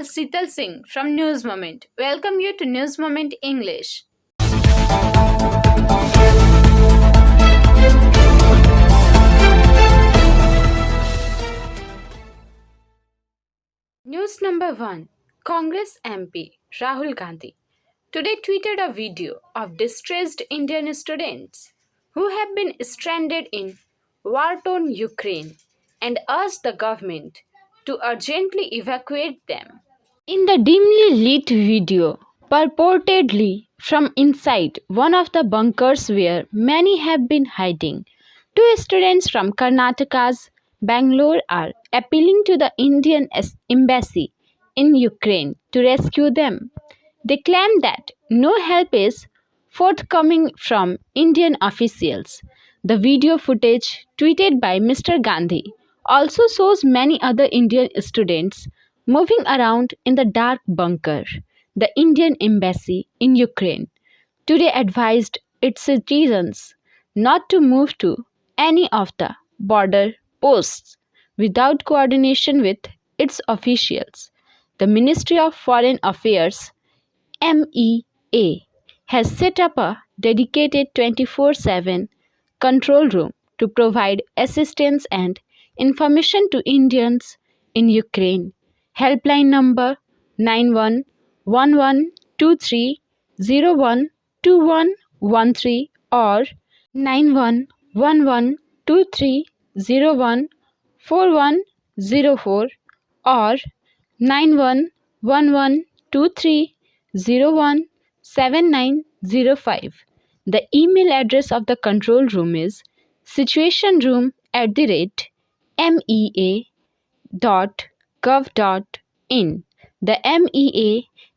is Sital Singh from News Moment. Welcome you to News Moment English. News number 1. Congress MP Rahul Gandhi today tweeted a video of distressed Indian students who have been stranded in war-torn Ukraine and urged the government to urgently evacuate them. In the dimly lit video, purportedly from inside one of the bunkers where many have been hiding, two students from Karnataka's Bangalore are appealing to the Indian embassy in Ukraine to rescue them. They claim that no help is forthcoming from Indian officials. The video footage tweeted by Mr. Gandhi also shows many other Indian students moving around in the dark bunker. The Indian embassy in Ukraine today advised its citizens not to move to any of the border posts without coordination with its officials. The Ministry of Foreign Affairs MEA has set up a dedicated 24/7 control room to provide assistance and information to Indians in Ukraine. Helpline number 911123012113 or 911123014104 or 911123017905. The email address of the control room is situationroom@mea.gov.in. The MEA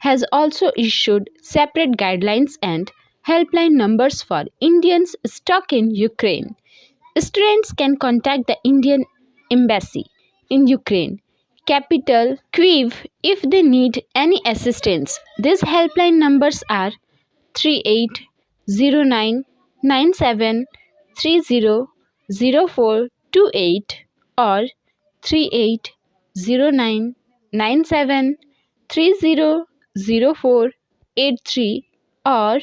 has also issued separate guidelines and helpline numbers for Indians stuck in Ukraine. Students can contact the Indian embassy in Ukraine, capital Kyiv, if they need any assistance. These helpline numbers are 380997300428 or 380997300483 or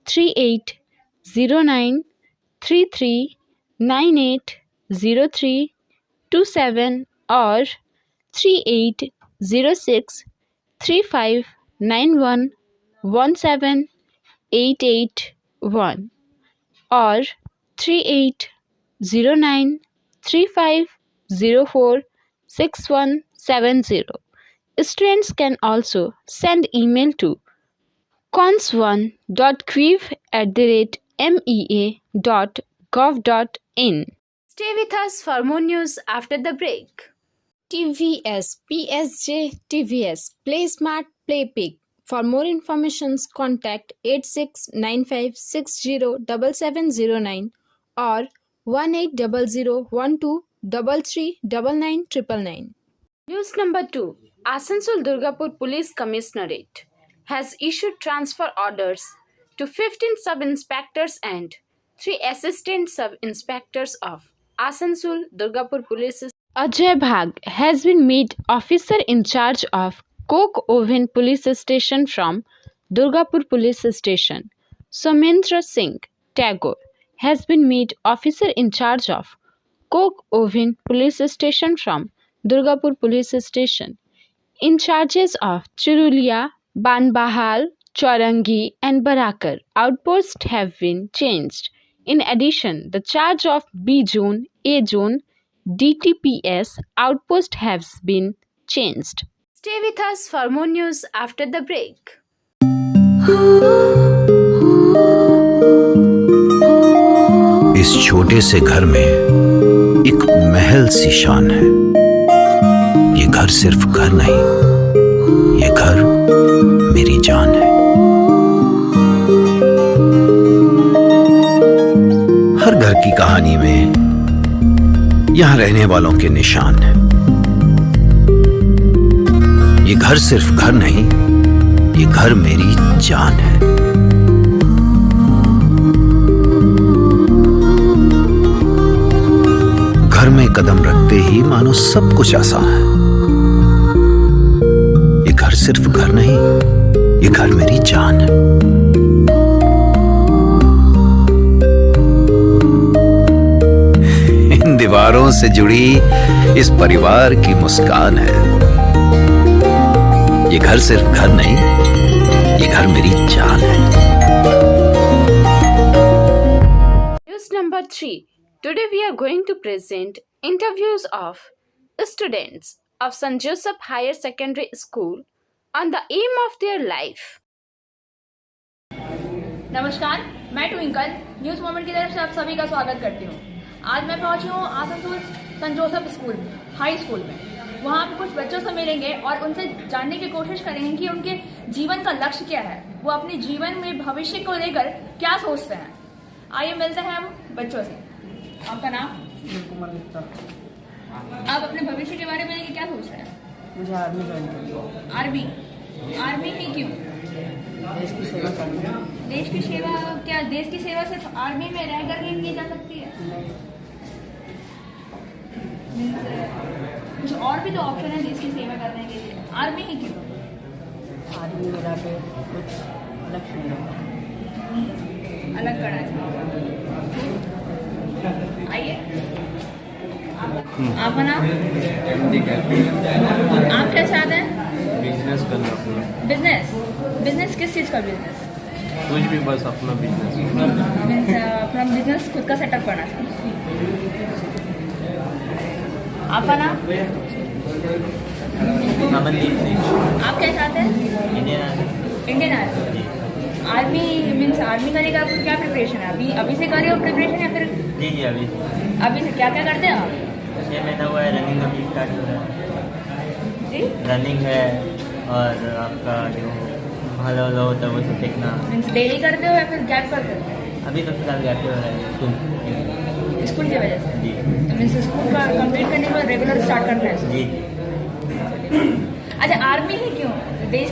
380933980327 or 380635911788 or 380935046170. Students can also send email to cons1.kyiv@mea.gov.in. Stay with us for more news after the break. TVS PSJ TVS Play Smart Play Big. For more information, contact 8695607709 or 180012339999. News number 2. Asansol Durgapur Police Commissionerate has issued transfer orders to 15 sub-inspectors and 3 assistant sub-inspectors of Asansol Durgapur Police. Ajay Bhag has been made officer in charge of Coke Oven Police Station from Durgapur Police Station. Somendra Singh Tagore has been made officer in charge of Coke Oven Police Station from Durgapur Police Station. In charges of Churulia, Banbahal, Chaurangi and Barakar outposts have been changed. In addition, the charge of B Zone, A Zone, DTPS outpost has been changed. Stay with us for more news after the break. इस छोटे से घर में एक महल सी शान है। ये घर सिर्फ घर नहीं, ये घर मेरी जान है। हर घर की कहानी में यहाँ रहने वालों के निशान हैं। ये घर सिर्फ घर नहीं, ये घर मेरी जान है। घर में कदम रखते ही मानो सब कुछ आसान है। ये घर घर सिर्फ घर नहीं, ये घर मेरी जान है। इन दीवारों से जुड़ी इस परिवार की मुस्कान है। ये घर सिर्फ घर नहीं, ये घर मेरी जान है। News number 3. Today we are going to present interviews of students of St. Joseph Higher Secondary School on the aim of their life. नमस्कार, मैं ट्विंकल न्यूज़ मोमेंट की तरफ से आप सभी का स्वागत करती हूँ। आज मैं पहुँची हूँ Asansol Saint Joseph school high school में। वहाँ पे कुछ बच्चों से मिलेंगे और उनसे जानने की कोशिश करेंगे कि उनके जीवन का लक्ष्य क्या है, वो अपने जीवन में भविष्य को लेकर क्या सोचते हैं। आइए मिलते हैं हम बच्चों से। आपका नाम? सुनील कुमार गुप्ता। आप अपने भविष्य के बारे में लेके क्या सोच रहे हैं? मुझे आर्मी ज्वाइन करनी है। आर्मी ही क्यों? देश की सेवा करनी है। देश की सेवा क्या देश की सेवा सिर्फ आर्मी में रह करके की जा सकती है? कुछ और भी तो ऑप्शन है देश की सेवा करने के लिए, आर्मी ही क्यों? आर्मी में रह के कुछ अलग फील्ड है। अलग करना चाहिए। आइए, आपका नाम? आप क्या चाहते हैं? बिजनेस करना अपना। बिजनेस किस चीज़ का बिजनेस? कुछ भी, बस अपना बिजनेस। मीन्स अपना बिजनेस खुद का सेटअप करना चाहते हैं। आपका नाम? अमनदीप सिंह। आप क्या चाहते हैं? इंडियन आर्मी मीन्स आर्मी करने का आपको क्या प्रिपरेशन है? अभी से कर रहे हो प्रिपरेशन या फिर? जी अभी से क्या क्या करते हैं आप? 6 महीना हुआ है, रनिंग अभी स्टार्ट हो रहा है। जी, रनिंग है और आपका जो हला वला होता है वो सब सीखना। मीन्स डेली करते हो या फिर गैप करते हो? अभी तो फिलहाल गैप हो रहा है स्कूल की वजह से? जी तो मीन्स स्कूल का कंप्लीट करने के बाद रेगुलर स्टार्ट करना है। जी। अच्छा, आर्मी ही क्यों? देश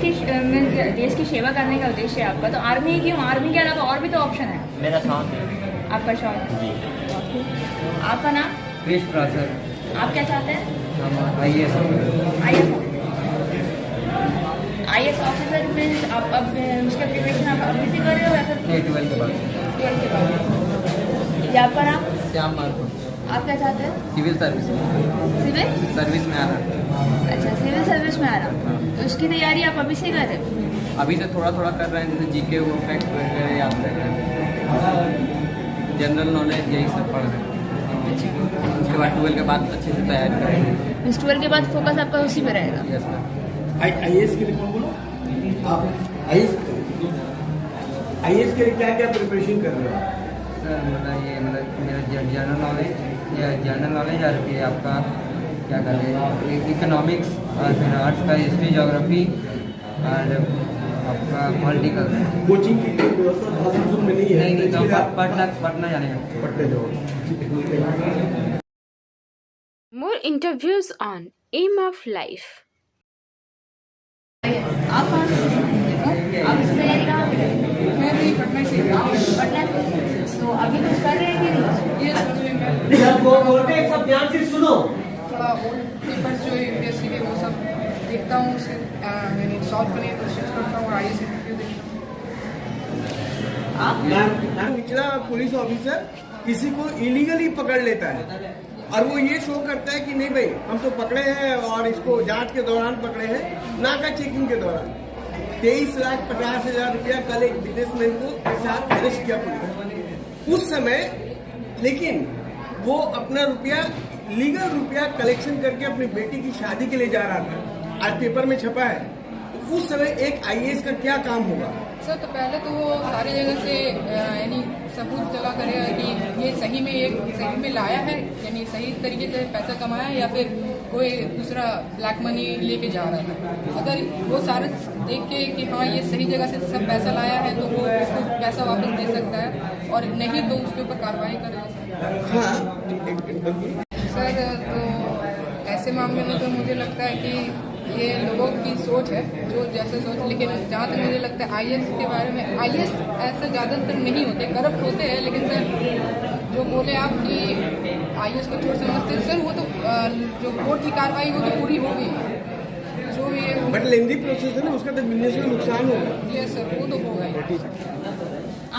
की सेवा करने का उद्देश्य है आपका, तो आर्मी ही क्यों? आर्मी के अलावा और भी तो ऑप्शन है। मेरा शौक है। आपका शौक? जी। आपका नाम? क्रिश प्रासर। आप क्या चाहते हैं? हम IAS। आईएएस ऑफिसर मीन्स आप अब उसका प्रिपरेशन आप अभी से कर रहे हो या फिर 12 के बाद। 12 के बाद? या आपका नाम? श्याम मार्को। आप क्या चाहते हैं? सिविल सर्विस में आ रहा। अच्छा, सिविल सर्विस में आ रहा। तो उसकी तैयारी आप अभी से कर रहे हो? अभी से थोड़ा थोड़ा कर रहे हैं, जैसे जीके वो फैक्ट वगैरह याद कर रहे हैं, जनरल नॉलेज यही सब पढ़ रहे हैं। उसके बाद 12 के बाद अच्छे से तैयारी करेंगे। मीन्स 12 के बाद फोकस आपका उसी पे रहेगा? Yes sir. आईएएस के लिए कौन बोलो आप? आईएएस के लिए क्या क्या प्रिपरेशन कर रहे हो? सर मतलब मेरा जनरल नॉलेज और फिर आपका क्या कहते हैं इकोनॉमिक्स और फिर आर्ट्स का हिस्ट्री ज्योग्राफी और आपका पॉलिटिकल। कोचिंग की कोई व्यवस्था आसनसोल में नहीं है? नहीं, पटना जाने का। पढ़ते जाओ। More interviews on aim of life. आप कहाँ से? आप इसकी तैयारी कहाँ पे करें? मैं भी पटना से। पटना से। तो अभी कुछ कर रहे हैं कि नहीं? ये सब बोलते हैं सब ध्यान से सुनो। थोड़ा पेपर्स जो यूपीएससी के वो सब देखता हूँ, उसे मैंने सॉल्व करने की कोशिश करता हूँ और आगे से इंटरव्यू देखता हूँ। निचला पुलिस ऑफिसर किसी को इलीगली पकड़ लेता है और वो ये शो करता है कि नहीं भाई हम तो पकड़े हैं और इसको जांच के दौरान पकड़े हैं, नाका चेकिंग के दौरान 23,50,000 रुपया कल एक बिजनेसमैन को के साथ अरेस्ट किया पुलिस उस समय। लेकिन वो अपना रुपया लीगल रुपया कलेक्शन करके अपनी बेटी की शादी के लिए जा रहा था। आज पेपर में छपा है। तो उस समय एक आईएएस का क्या काम होगा? सर तो पहले तो वो सारी जगह से यानी सबूत जला करेगा कि ये सही में लाया है, यानी सही तरीके से पैसा कमाया है या फिर कोई दूसरा ब्लैक मनी लेके जा रहा था। अगर वो सारे देख के कि हाँ ये सही जगह से सब पैसा लाया है तो वो उसको पैसा वापस दे सकता है, और नहीं तो उसके ऊपर कार्रवाई करेगा। हाँ, सर तो ऐसे मामले में तो मुझे लगता है कि ये लोगों की सोच है जो जैसे सोच, लेकिन जहाँ तक मुझे लगता है आईएएस के बारे में, आईएएस ऐसा ज़्यादातर नहीं होते, करप्ट होते हैं। लेकिन सर जो बोले आप कि आईएएस को चोर समझते हैं, सर वो तो जो कोर्ट की कार्रवाई वो तो पूरी हो गई। जो ये बट लेंदी प्रोसेस है ना, उसका तो बिजनेस में नुकसान होगा। ये सर वो तो होगा ही।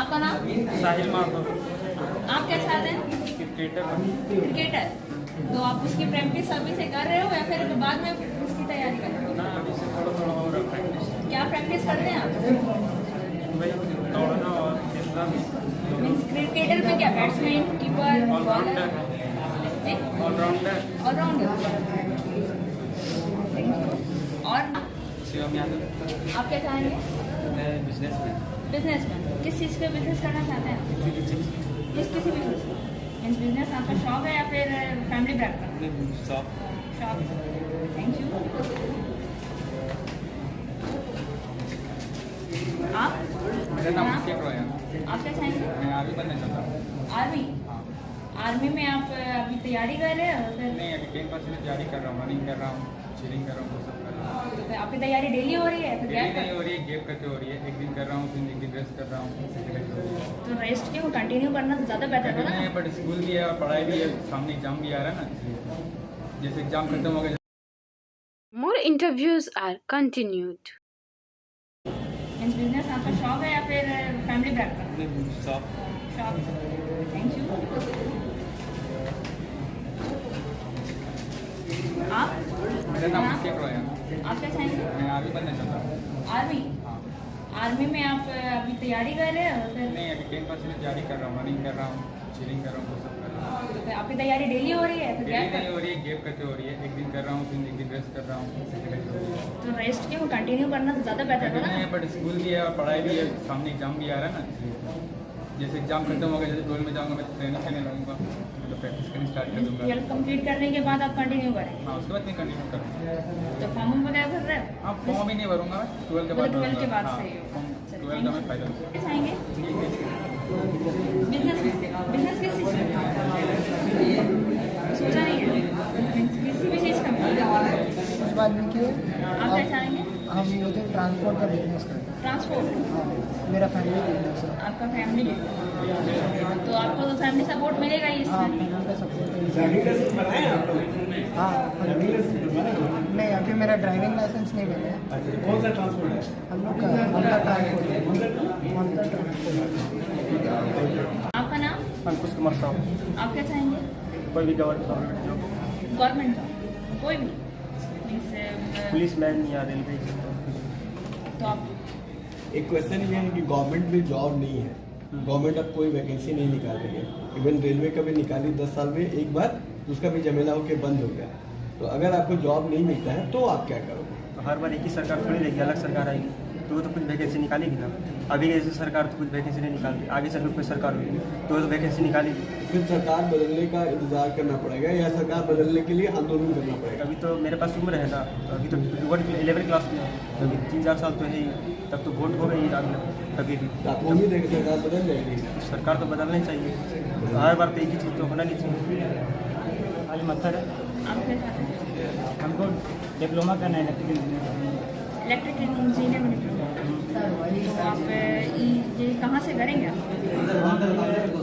आपका नाम? साहिल माहबूब आप क्या चाहते हैं? क्रिकेटर। तो आप उसकी प्रैक्टिस अभी से कर रहे हो या फिर बाद में उसकी तैयारी कर रहे हो? अभी से थोड़ा थोड़ा हो रहा है क्या प्रैक्टिस करते हैं आप? भाई दौड़ना और खेलना भी मीन्स क्रिकेटर में क्या, batsman, keeper, bowler? All rounder all rounder. और शिवम यादव। आप क्या चाहेंगे? मैं बिजनेसमैन बिजनेसमैन। किस चीज़ पे बिजनेस करना चाहते हैं? किसी भी चीज़ का? मीन्स बिजनेस आपका शौक है या फिर फैमिली बैकग्राउंड? शौक। Thank you. आप? मेरा नाम हाँ? अभिषेक रॉय है। आप क्या चाहेंगे? मैं आर्मी बनना चाहता हूँ। आर्मी। आर्मी में आप अभी तैयारी कर रहे हो? फिर नहीं, अभी 10% की तैयारी कर रहा हूँ, रनिंग कर रहा हूँ, चीलिंग कर रहा हूँ, वो सब कर रहा हूँ। तो फिर आपकी तैयारी डेली हो रही है फिर डेली गैप नहीं हो रही है, गैप करके हो रही है। एक दिन कर रहा हूँ, फिर एक दिन रेस्ट कर रहा हूँ। तो रेस्ट क्यों, कंटिन्यू करना तो ज़्यादा बेटर होगा ना? बट स्कूल भी है और पढ़ाई भी है, सामने एग्जाम भी आ रहा है ना, इसलिए जैसे एग्जाम खत्म हो गया। More interviews are continued. Means business आपका शौक है या फिर फैमिली बैकग्राउंड? शौक। Thank you. आप? मेरा नाम हाँ? अभिषेक रॉय है। आप क्या चाहेंगे? मैं आर्मी बनना चाहता हूँ। आर्मी। हाँ। आर्मी में आप अभी तैयारी कर रहे हो? फिर नहीं, अभी 10% की तैयारी कर रहा हूँ, रनिंग कर रहा हूँ, चीलिंग कर रहा हूँ, वो सब कर रहा हूँ। तो फिर आपकी तैयारी डेली हो रही है फिर डेली गैप नहीं हो रही है, गैप करके हो रही है। एक दिन कर रहा हूँ, फिर एक दिन रेस्ट कर रहा हूँ। तो रेस्ट क्यों, कंटिन्यू करना तो ज़्यादा बेटर होगा ना? बट स्कूल भी है और पढ़ाई भी है, सामने एग्जाम भी आ रहा है ना, इसलिए जैसे एग्जाम खत्म हो गया, जैसे 12 में जाऊँगा, मैं ट्रेनिंग करने लगूंगा, मतलब प्रैक्टिस करनी स्टार्ट कर दूँगा। 12 कंप्लीट करने के बाद आप कंटिन्यू करेंगे? हाँ, उसके बाद मैं कंटिन्यू करूँगा। तो फॉर्म वगैरह भर रहे हो? हाँ, फॉर्म भी नहीं भरूंगा, 12 के बाद मतलब 12 के बाद भरूंगा। से ही हाँ, होगा। 12 का मैं फाइनल। क्या चाहेंगे? बिजनेस बिजनेस किस चीज़ का सोचा नहीं है? किसी भी चीज़ का? उस बात में कि आप क्या चाहेंगे? हम मुझे ट्रांसपोर्ट का बिजनेस करते हैं। ट्रांसपोर्ट। हाँ, मेरा फैमिली बिजनेस है। आपका फैमिली, तो आपको तो फैमिली सपोर्ट मिलेगा ही हाँ, इसमें। फैमिली का सपोर्ट है। ड्राइविंग लाइसेंस बनाए आप लोग? हाँ, ड्राइविंग लाइसेंस बनाए? नहीं अभी मेरा ड्राइविंग लाइसेंस नहीं बना है। अच्छा, कौन सा ट्रांसपोर्ट है? हम लोग का ममता ट्रांसपोर्ट। आपका नाम? अंकुश कुमार साहू। आप क्या चाहेंगे? कोई भी गवर्नमेंट जॉब, गवर्नमेंट जॉब कोई भी? मीन्स पुलिसमैन या रेलवे। तो आप एक क्वेश्चन ये है कि गवर्नमेंट में जॉब नहीं है, गवर्नमेंट अब कोई वैकेंसी नहीं निकाल रही है। इवन रेलवे का भी निकाली 10 साल में एक बार, उसका भी झमेला होकर बंद हो गया। तो अगर आपको जॉब नहीं मिलता है तो आप क्या करोगे? तो हर बार एक ही सरकार थोड़ी रहेगी, अलग सरकार आएगी तो वो तो कुछ वैकेंसी निकालेगी ना। अभी जैसे सरकार तो कुछ वैकेंसी नहीं निकालती, आगे चल के कोई सरकार होगी तो वो तो वैकेंसी निकालेगी। फिर सरकार बदलने का इंतजार करना पड़ेगा या सरकार बदलने के लिए आंदोलन करना पड़ेगा? अभी तो मेरे पास उम्र है ना, तो अभी तो 11 क्लास में है, तो अभी 3-4 साल तो है ही, तब तो वोट हो गई कभी भी। तो आपको उम्मीद है कि सरकार बदल जाएगी? सरकार तो बदलना ही चाहिए, तो हर बार तो एक ही चीज़ तो होना नहीं चाहिए। आज मत्थर है, आप क्या चाहते हैं? हमको डिप्लोमा करना है इलेक्ट्रिकल इंजीनियर में डिप्लोमा। तो आप ये कहाँ से करेंगे आप?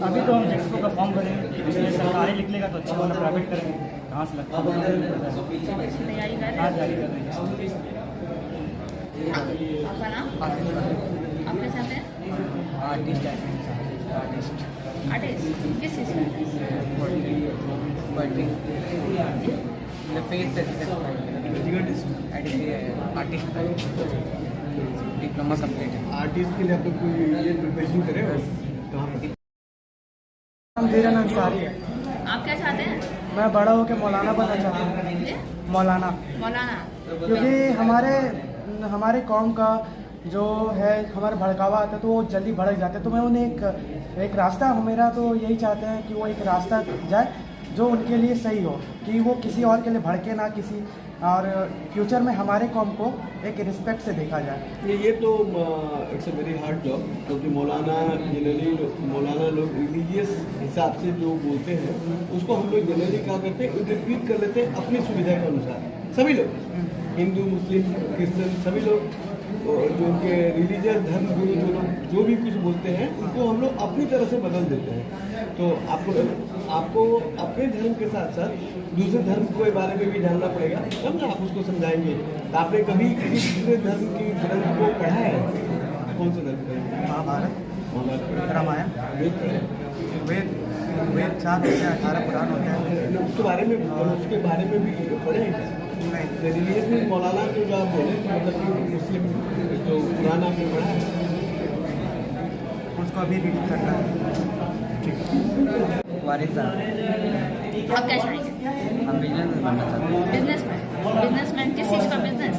अभी तो हम जेक्सपो का फॉर्म भरेंगे, उसमें सरकारी निकलेगा तो अच्छा वाला प्राइवेट करेंगे, कहाँ से लगता है इसकी तैयारी कर रहे कहाँ हैं? जारी कर रहे हैं। आपका नाम? आप क्या चाहते हैं? Artist artist. किस चीज़ डिप्लोमा कंप्लीट है। आर्टिस्ट के लिए आप लोग कोई ये प्रिपरेशन करे हो? कहाँ पे? हम धीरन अंसारी है। आप क्या चाहते हैं? मैं बड़ा होकर मौलाना बनना चाहता हूँ। ये? मौलाना, मौलाना। क्योंकि हमारे कौम का जो है हमारे भड़कावा आता है तो वो जल्दी भड़क जाते हैं। तो मैं उन्हें एक रास्ता मेरा तो यही चाहते हैं कि वो एक रास्ता जाए जो उनके लिए सही हो, कि वो किसी और के लिए भड़के ना किसी, और फ्यूचर में हमारे कौम को एक रिस्पेक्ट से देखा जाए। ये तो it's a very hard job, क्योंकि मौलाना जनरली मौलाना लोग रिलीजियस हिसाब से जो बोलते हैं उसको हम लोग जनरली क्या करते हैं, इंटरप्रीट कर लेते हैं अपनी सुविधा के अनुसार। सभी लोग, हिंदू मुस्लिम क्रिश्चियन सभी लोग जो उनके रिलीजियस धर्म गुरु जो लोग जो भी कुछ बोलते हैं उनको हम लोग अपनी तरह से बदल देते हैं। तो आपको अपने धर्म के साथ साथ दूसरे धर्म के बारे में भी जानना पड़ेगा, तब ना आप उसको समझाएंगे। तो आपने कभी किसी दूसरे धर्म की ग्रंथ को पढ़ा है? कौन सा धर्म का? महाभारत, रामायण, वेद पढ़े? वेद 4 होते हैं, 18 पुराण होते हैं। उसके बारे में भी पढ़े हैं क्या? रिलीजियस में मौलाना तो जो आप बोले मतलब कि मुस्लिम तो कुरान आपने पढ़ा है? उसको अभी रीडिंग करना है। वारिस साहब, आप क्या चाहेंगे? हम बिजनेस में बनना चाहते हैं। बिजनेसमैन किस चीज़ का बिजनेस?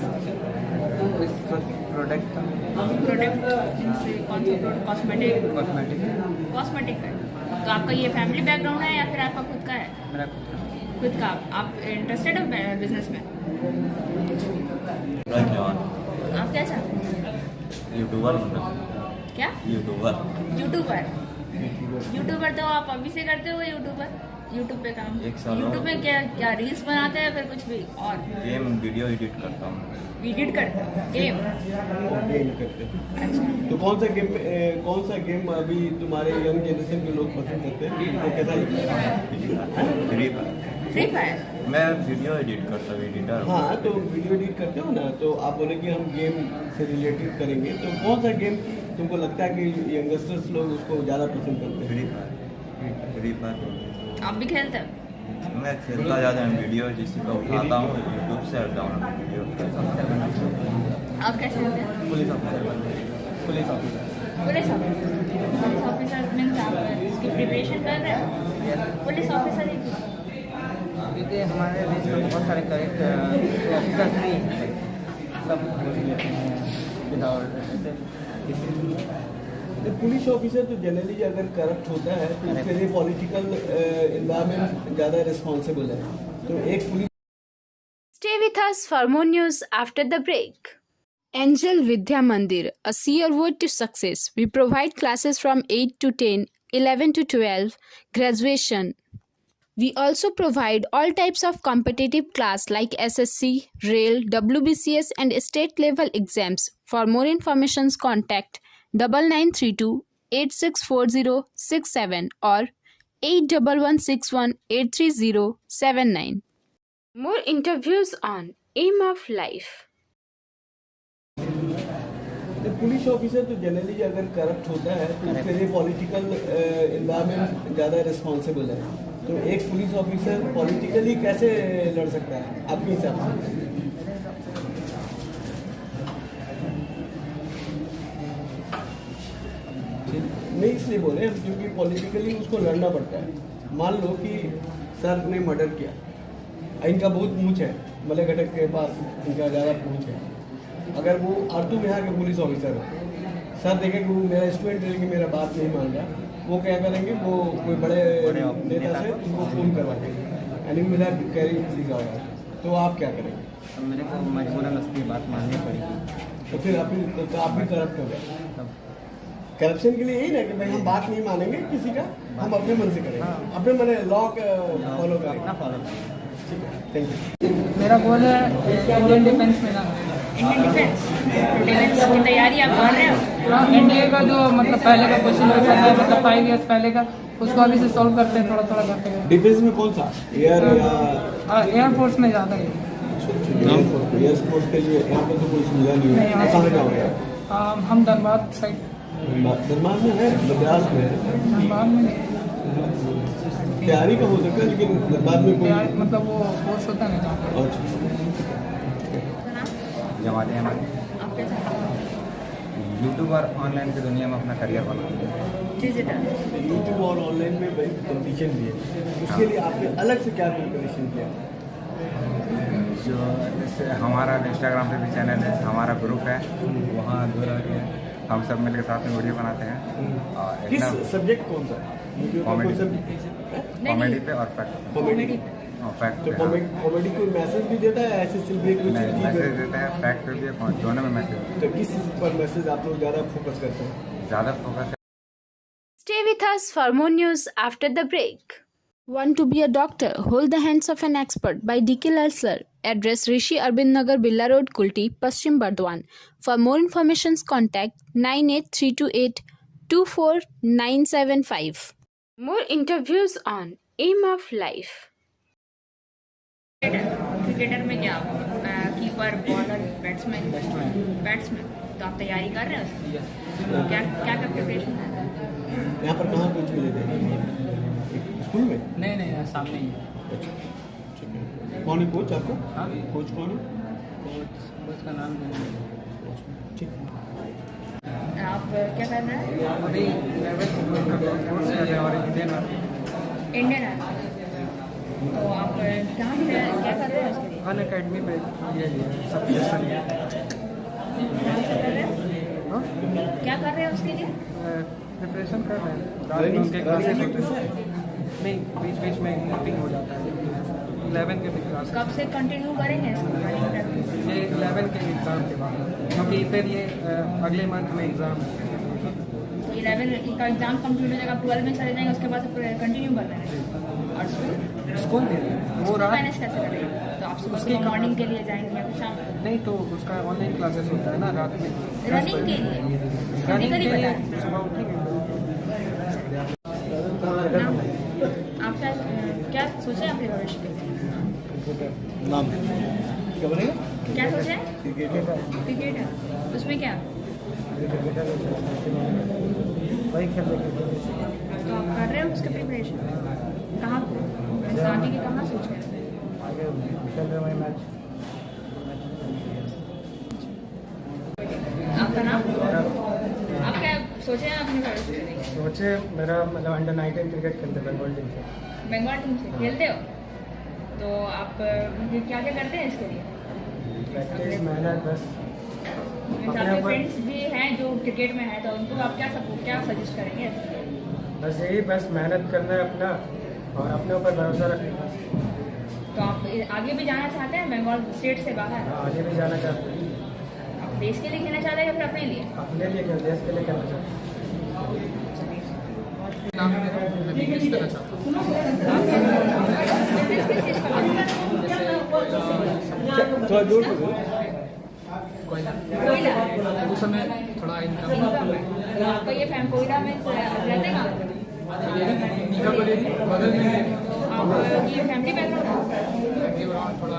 प्रोडक्ट प्रोडक्ट कौन सा? कॉस्मेटिक कॉस्मेटिक का। तो आपका ये फैमिली बैकग्राउंड है या फिर आपका खुद का है? मेरा खुद का। आप इंटरेस्टेड हो बिजनेस में? आप क्या चाहते हैं? यूट्यूबर बनना। क्या? यूट्यूबर तो आप अभी से करते हो यूट्यूब पे काम? यूट्यूब पे क्या रील्स बनाते हैं फिर कुछ भी और? गेम वीडियो एडिट करता हूँ। एडिट करते हैं गेम करते हैं। तो कौन सा गेम अभी तुम्हारे यंग जनरेशन के लोग पसंद करते हैं? तो कैसा लगता है? Free fire. मैं वीडियो एडिट करता हूँ, एडिटर। हाँ, तो वीडियो एडिट करते हो ना, तो आप बोले कि हम गेम से रिलेटेड करेंगे, तो कौन सा गेम तुमको लगता है कि यंगस्टर्स लोग उसको ज़्यादा पसंद करते हैं? फ्री फायर आप भी खेलते हो? मैं खेलता ज़्यादा वीडियो जिसका उठाता हूँ यूट्यूब से डाउनलोड वीडियो। आप क्या खेलते हैं? Police officer. Police officer means आप इसकी प्रिपरेशन कर रहे हैं? पुलिस ऑफिसर ही क्यों? क्योंकि हमारे देश में बहुत सारे करेक्ट ऑफिसर्स नहीं हैं, सब पुलिस ऑफिसर तो जनरली अगर करप्ट होता है तो उसके लिए पॉलिटिकल एनवायरनमेंट ज़्यादा रिस्पॉन्सिबल है। तो एक police Stay with us for more news after the break. Angel Vidya Mandir, a Seer Road to Success. We provide classes from 8 to 10, 11 to 12, graduation. We also provide all types of competitive class like SSC, Rail, WBCS and state level exams. For more information, contact 9932 864067 or 8116183079. More interviews on Aim of Life. Police officer तो generally अगर corrupt होता है तो उसके लिए political environment ज़्यादा responsible है। तो एक पुलिस ऑफिसर पॉलिटिकली कैसे लड़ सकता है आपके हिसाब से? नहीं इसलिए बोले हम क्योंकि पॉलिटिकली उसको लड़ना पड़ता है। मान लो कि सर ने मर्डर किया, इनका बहुत पूंछ है, मलय घटक के पास इनका ज़्यादा पूंछ है। अगर वो आरतू यहाँ के पुलिस ऑफिसर हो, सर देखें कि वो मेरा स्टूडेंट है लेकिन मेरा बात नहीं मान रहा, वो क्या करेंगे, वो कोई बड़े नेता से उनको फ़ोन करवा देंगे यानी मेरा कैरी सीखा होगा। तो आप क्या करेंगे? अब मेरे को मजबूरन उसकी बात माननी पड़ेगी। तो फिर आप भी करप्ट हो गए। करप्शन के लिए यही ना कि भाई हम बात नहीं मानेंगे किसी का, हम अपने मन से करेंगे, अपने मन लॉ फॉलो करेंगे। ठीक है, थैंक यू। मेरा गोल है इंडियन डिफेंस में जाना। इंडियन डिफेंस की तैयारी आप कर रहे हो? हाँ, एनडीए का जो मतलब पहले का क्वेश्चन पेपर है, मतलब 5 ईयर्स पहले का, उसको अभी से सॉल्व करते हैं थोड़ा थोड़ा करते हैं। डिफेंस में कौन सा? एयर या एयरफोर्स में ज़्यादा है। एयरफोर्स के लिए यहाँ पर तो कोई सुविधा नहीं है। कहाँ का होगा? हम धनबाद साइड। धनबाद में है, मद्रास में है। धनबाद में तैयारी का हो सकता है लेकिन धनबाद में कोई मतलब वो कोर्स होता है ना। जमाते हैं आप क्या चाहते हैं? यूट्यूब और ऑनलाइन की दुनिया में अपना करियर बनाते हैं। डिजिटल यूट्यूब और ऑनलाइन में भाई कंपटीशन भी है, उसके लिए आपने अलग से क्या प्रिपरेशन किया? जो जैसे हमारा इंस्टाग्राम पे भी चैनल है, हमारा ग्रुप है, वहाँ हम सब मिलकर साथ में वीडियो बनाते हैं। और किस सब्जेक्ट कौन सा? कॉमेडी पे और फैक्ट। कॉमेडी और फैक्ट तो कॉमेडी कोई मैसेज भी देता है ऐसे सिर्फ एक मैसेज देता है, फैक्ट पे भी, दोनों में मैसेज। तो किस पर मैसेज आप लोग ज़्यादा फोकस करते हैं? ज़्यादा फोकस है। Stay with us for more news after the break. Want to be a doctor? Hold the hands of an expert by D.K. Lal sir. Address Rishi Arbind Nagar, Billa Road, Kulti, Paschim Bardwan. For more information, contact 98328 24975. More interviews on Aim of Life. Cricketer में क्या keeper, bowler, batsman? तो आप तैयारी कर रहे हो उसकी? क्या प्रिपरेशन है? यहाँ पर कहाँ कोच मिले थे? स्कूल में? नहीं सामने ही। ठीक है। कौन है कोच आपको? हाँ, कोच कौन है? कोच का नाम ठीक। आप क्या कर रहे हैं? अभी 11th कोर्स कर रहे हैं और इंडियन आर्मी। तो आप क्या कर रहे हैं उसके लिए? अन अकेडमी पे सब क्या कर रहे हैं उसके लिए? प्रिपरेशन कर रहे हैं। रात में उनके क्लासेस होते हैं। नहीं, बीच में मीटिंग हो जाता है। 11 के भी क्लास। कब से कंटिन्यू करेंगे इसको? ये 11 के एग्ज़ाम के बाद, क्योंकि फिर ये अगले मंथ में एग्ज़ाम है। 11 का एग्जाम कंप्लीट हो जाएगा, 12 में चले जाएंगे, उसके बाद कंटिन्यू कर रहे हैं। और स्कूल में वो रात मैनेज कैसे करेंगे? तो आप सुबह मॉर्निंग के लिए जाएंगे या फिर शाम? नहीं, तो उसका ऑनलाइन क्लासेस होता है ना रात में। रनिंग के लिए? रनिंग के लिए सुबह उठेंगे। आप क्या सोचे अपने भविष्य के लिए? नाम क्या बनेगा? क्या सोचे? क्रिकेटर। उसमें क्या? वही खेल तो आप कर रहे हो उसका प्रिपरेशन? कहाँ आगे की कहाँ सोच रहे हैं? आगे खेल रहे वही मैच। आपका नाम? आप क्या सोचे हैं अपने भविष्य के लिए? सोचे मेरा मतलब अंडर 19 क्रिकेट खेलते बंगाल टीम से। बंगाल टीम से खेलते हो? तो आप क्या करते हैं इसके लिए? प्रैक्टिस, मेहनत, बस। आपके फ्रेंड्स भी हैं जो क्रिकेट में हैं, तो उनको आप क्या सजेस्ट करेंगे? बस यही, बस मेहनत करना है अपना और अपने ऊपर भरोसा रखना। तो आप आगे भी जाना चाहते हैं बंगाल स्टेट से बाहर? आगे भी जाना चाहते हैं। आप देश के लिए खेलना चाहते हैं या फिर अपने लिए? अपने लिए, देश के लिए खेलना चाहते हैं। थोड़ा दूर उस समय थोड़ा इनकम। आपका ये कोयला में रहते कहाँ? बगल में आप ये फैमिली बैकग्राउंड थोड़ा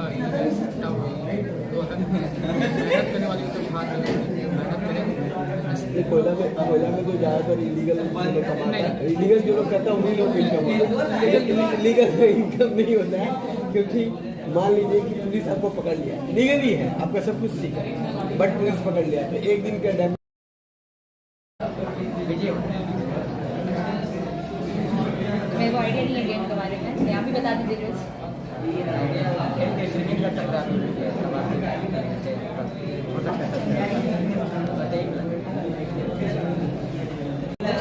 मेहनत करने वाली तो मेहनत करेंगे। कोयला में तो ज़्यादातर इलीगल कमाता है। इलीगल जो लोग करता है उन्हीं लोग इनकम होता है, लेकिन इलीगल में इनकम नहीं होता है। क्योंकि मान लीजिए कि पुलिस आपको पकड़ लिया, लीगल ही है, आपका सब कुछ ठीक है, बट पुलिस पकड़ लिया तो एक दिन का डैमेज। मेरे को आइडिया नहीं है गेम के बारे में, आप भी बता दीजिए।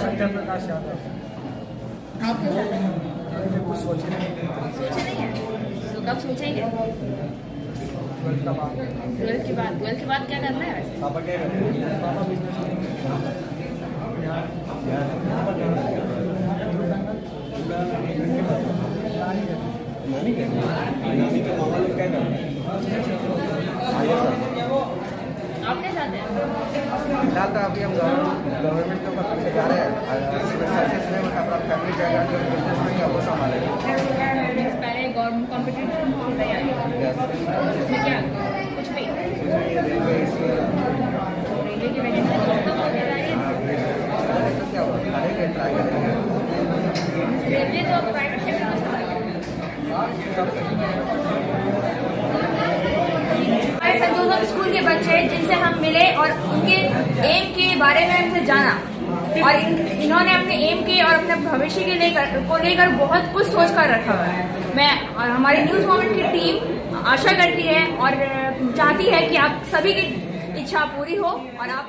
सत्य प्रकाश यादव। आप क्या चाहते हैं? कुछ सोचे नहीं है तो कब सोचेंगे? 12th का बाद। 12th के बाद? 12th के बाद क्या करना है वैसे? पापा क्या करते हैं? पापा बिजनेस नानी के मामा लोग क्या करते हैं? आप क्या चाहते हैं? फिलहाल तो अभी हम गवर्नमेंट के ऊपर पीछे जा रहे हैं। सक्सेस में अपना फैमिली जाएगा जो बिजनेस में क्या वो संभालेगा। पहले गवर्नमेंट कॉम्पिटिशन की तैयारी इसमें क्या कुछ भी रेलवे की वैकेंसी खत्म हो रही है? तो क्या होगा, करेंगे, ट्राई करेंगे। रेलवे तो प्राइवेट सेक्टर में हमारे सेंट जोसेफ स्कूल के बच्चे जिनसे हम मिले और उनके एम के बारे में हमसे जाना और इन्होंने अपने एम के और अपने भविष्य के लेकर बहुत कुछ सोच कर रखा है। मैं और हमारी न्यूज़ मोमेंट की टीम आशा करती है और चाहती है कि आप सभी की इच्छा पूरी हो और आप।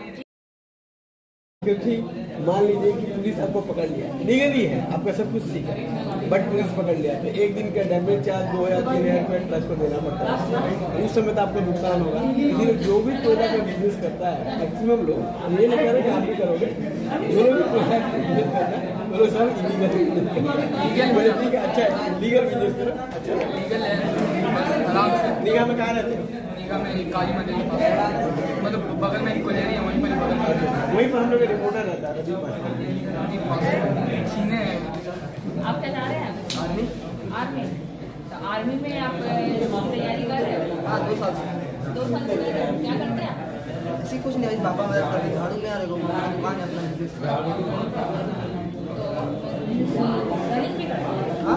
क्योंकि मान लीजिए कि पुलिस आपको पकड़ लिया, लीगल ही है, आपका सब कुछ ठीक है, बट पुलिस पकड़ लिया तो एक दिन का डैमेज चार्ज 2000-3000 रुपये ट्रस्ट को देना पड़ता है। उस समय तो आपको नुकसान होगा। इसलिए जो भी कोयला का बिजनेस करता है मैक्सिमम लोग, ये नहीं कह रहे कि आप भी करोगे, जो लोग भी कोयला का बिजनेस करना है वो लो सर इलीगल ठीक है अच्छा लीगल बिजनेस करो अच्छा लीगल है, बस आराम से। निगाह में कहाँ रहते हो निगाह में एक काली मंदिर के पास, मतलब बगल में एक कोलेरी है, वहीं पर बगल में वहीं पर हम लोग का रिपोर्टर रहता है रवि पास छीने हैं। आप क्या जा रहे हैं? आर्मी। आर्मी, तो आर्मी में आप तैयारी कर रहे हो? हाँ 2 साल से। 2 साल से क्या करते हैं आप? ऐसी कुछ नहीं, अभी पापा मदद करते, झाड़ू में आ रहे दुकान है अपना। रनिंग भी करते हैं? हाँ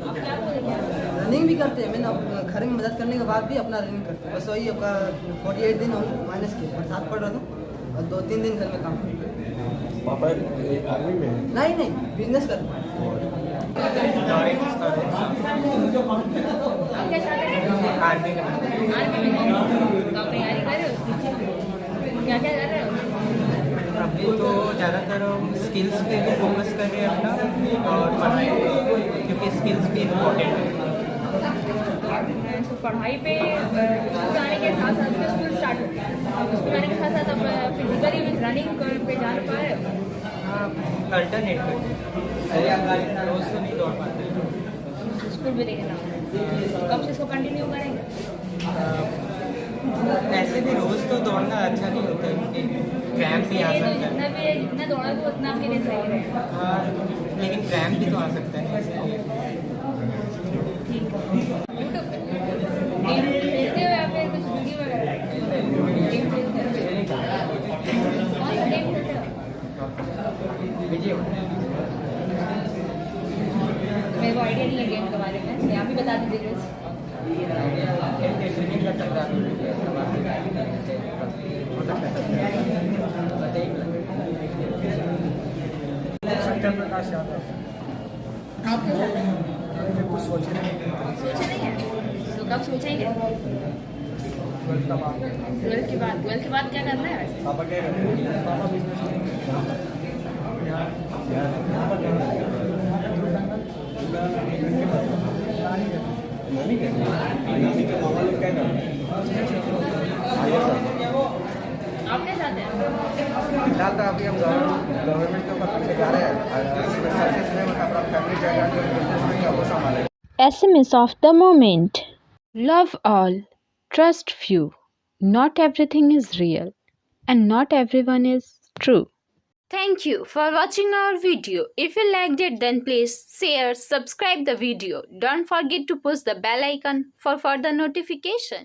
आप क्या बोलेंगे? रनिंग भी करते हैं, मैंने घर में मदद करने के बाद भी अपना रनिंग करते हैं। बस वही आपका 48 दिन माइनस किया, बरसात पड़ रहा था और 2-3 दिन घर में काम किया। पापा आर्मी में है नहीं बिजनेस कर रहे हैं। आप क्या चाहते हैं? आर्मी का आर्मी में तो आप तैयारी कर रहे हो उसकी? क्या क्या कर रहे हो? अभी तो ज़्यादातर स्किल्स पे भी फोकस कर रहे हैं अपना, और पढ़ाई पे, क्योंकि स्किल्स भी इम्पोर्टेंट है। तो पढ़ाई पे स्कूल जाने के साथ साथ स्कूल स्टार्ट हो गया, स्कूल जाने के साथ साथ अब फिजिकली में रनिंग पे जा पा रहे हो? अल्टरनेट करते हैं, रोज तो नहीं दौड़ पाते। स्कूल भी लेके जाओ, तो कब से इसको कंटिन्यू करेंगे? ऐसे भी रोज तो दौड़ना अच्छा नहीं होता है, क्योंकि क्रैम्प भी आ ये तो सकता है। जितना दौड़ा तो उतना आपके लिए सही रहेगा। हाँ, लेकिन क्रैम्प भी तो आ सकता है। ठीक है। यूट्यूब पे गेम खेलते हो या फिर कुछ वीडियो वगैरह? गेम खेलते हो? कौन सा गेम खेलते हो? मेरे को आइडिया नहीं है गेम के बारे में, आप भी बता दीजिए कुछ। सत्यप्रकाश यादव। कुछ सोचे नहीं है तो कब सोचेंगे? 12th के बाद। 12th के बाद क्या करना है? पापा क्या करते हैं? पापा बिजनेस आप क्या चाहते हैं? फिलहाल तो अभी हम गवर्नमेंट के ऊपर पीछे जा रहे हैं, सक्सेस में अपना फैमिली बैकग्राउंड जो बिजनेस में क्या वो संभाले। SMS of the moment. Love all, trust few. Not everything is real, and not everyone is true. Thank you for watching our video. If you liked it, then please share, subscribe the video. Don't forget to push the bell icon for further notification.